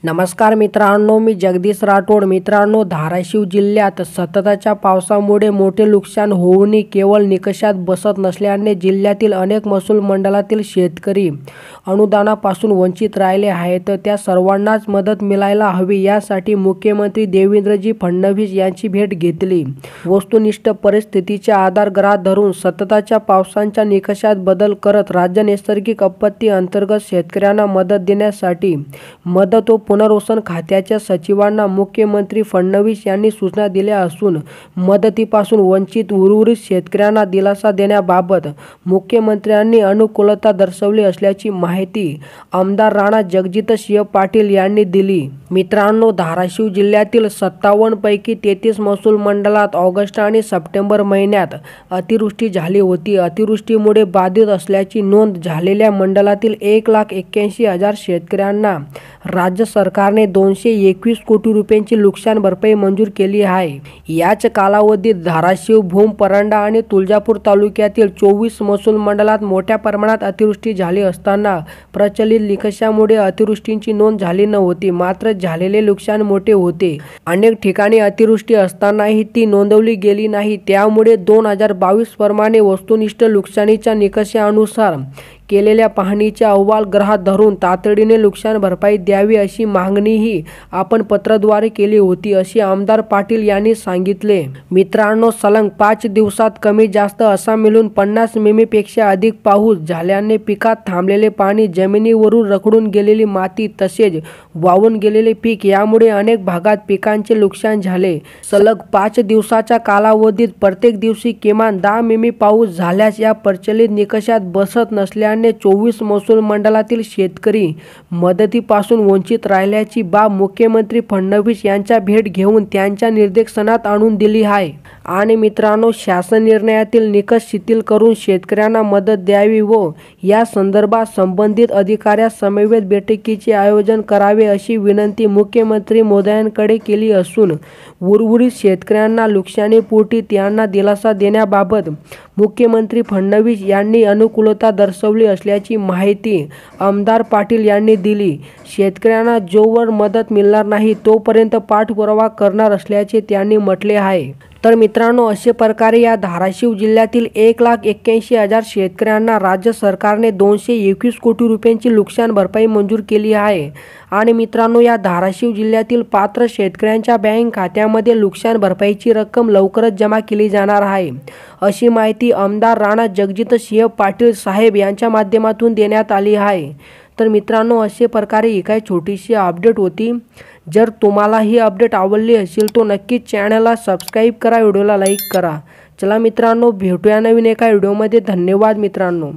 नमस्कार मित्रांनो, मी जगदीश राठोड। मित्रांनो, धाराशिव जिल्ह्यात सततच्या पावसामुळे मोठे नुकसान होऊनही केवळ निकषात बसत नसल्याने जिल्ह्यातील अनेक महसूल मंडळातील शेतकरी अनुदानापासून वंचित राहिले आहेत। त्या सर्वांनाच मदत मिळायला हवी यासाठी मुख्यमंत्री देवेंद्रजी फडणवीस यांची भेट घेतली। वस्तुनिष्ठ परिस्थितीचा आधार गृहीत धरून सततच्या पावसाच्या निकषात बदल करत राज्य नैसर्गिक आपत्ती अंतर्गत शेतकऱ्यांना मदत देण्यासाठी मदत व पुनर्वसन खात्याच्या सचिवांना मुख्यमंत्री फडणवीस यांनी सूचना दिल्या असून मदतीपासून वंचित उर्वरित शेतकऱ्यांना दिलासा देण्याबाबत मुख्यमंत्र्यांनी अनुकूलता दर्शवली असल्याची माहिती आमदार राणा जगजितसिंह पाटील यांनी दिली। मित्रांनो, धाराशिव जिल्ह्यातील 57 पैकी 33 महसूल मंडळात ऑगस्ट आणि सप्टेंबर महिन्यात अतिवृष्टी झाली होती। अतिवृष्टीमुळे बाधित असल्याची नोंद झालेल्या मंडळातील 1,81,000 शेतकऱ्यांना राज्य सरकारने 221 कोटी रुपयांची नुकसान भरपाई मंजूर केली आहे। याच कालावधीत धाराशिव, भूम, परंडा आणि तुळजापूर तालुक्यातील 24 महसूल मंडळात मोठ्या प्रमाणात अतिवृष्टी झाली असताना प्रचलित निकषामुळे अतिवृष्टीची नोंद झाली नव्हती, मात्र झालेले नुकसान मोठे होते। अनेक ठिकाणी अतिवृष्टी असतानाही ती नोंदवली गेली नाही। त्यामुळे 2022 प्रमाणे वस्तुनिष्ठ नुकसानीच्या निकषानुसार केलेल्या पाहणीचा अहवाल गृहीत धरून तातडीने नुकसान भरपाई द्यावी अशी मागणीही आपण पत्राद्वारे केली होती, असे आमदार पाटील यांनी सांगितले। मित्रांनो, सलग 5 दिवसात कमी जास्त असा मिळून 50 मिमीपेक्षा अधिक पाऊस झाल्याने पिकात थांबलेले पाणी, जमिनीवरून रखडून गेलेली माती तसेच वाहून गेलेले पीक यामुळे अनेक भागात पिकांचे नुकसान झाले। सलग 5 दिवसाच्या कालावधीत प्रत्येक दिवशी किमान 10 मिमी पाऊस झाल्यास या प्रचलित निकषात बसत नसल्याने 24 महसूल मंडळातील शेतकरी मदतीपासून वंचित राहिल्याची बाब मुख्यमंत्री फडणवीस यांच्या भेट घेऊन त्यांच्या निदर्शनास आणून दिली आहे। आणि मित्रांनो, शासन निर्णयातील निकष शिथिल करून शेतकऱ्यांना मदत द्यावी व या संदर्भात संबंधित अधिकाऱ्यांसमवेत बैठकीचे आयोजन करावे अशी विनंती मुख्यमंत्री महोदयांकडे केली असून उर्वरित शेतकऱ्यांना नुकसानीपोटी त्यांना दिलासा देण्याबाबत मुख्यमंत्री फडणवीस यांनी अनुकूलता दर्शवली असल्याची माहिती आमदार पाटील यांनी दिली। शेतकऱ्यांना जोवर मदत मिळणार नाही तोपर्यंत पाठपुरावा करणार असल्याचे त्यांनी म्हटले आहे। तर मित्रांनो, अशा प्रकारे या धाराशिव जिल्ह्यातील 1,81,000 शेतकऱ्यांना राज्य सरकारने 221 कोटी रुपयांची नुकसान भरपाई मंजूर केली आहे। आणि मित्रांनो, या धाराशिव जिल्ह्यातील पात्र शेतकऱ्यांच्या बँक खात्यामध्ये नुकसान भरपाईची रक्कम लवकरच जमा केली जाणार आहे, अशी माहिती आमदार राणा जगजितसिंह पाटील साहेब यांच्या माध्यमातून देण्यात आली आहे। तर मित्रांनो, अशा प्रकारे ही काही छोटीशी अपडेट होती। जर तुम्हाला ही अपडेट आवडली असेल तो नक्कीच चॅनलला सबस्क्राईब करा, व्हिडिओला लाईक करा। चला मित्रांनो, भेटूया नवीन एका व्हिडिओमध्ये। धन्यवाद मित्रांनो।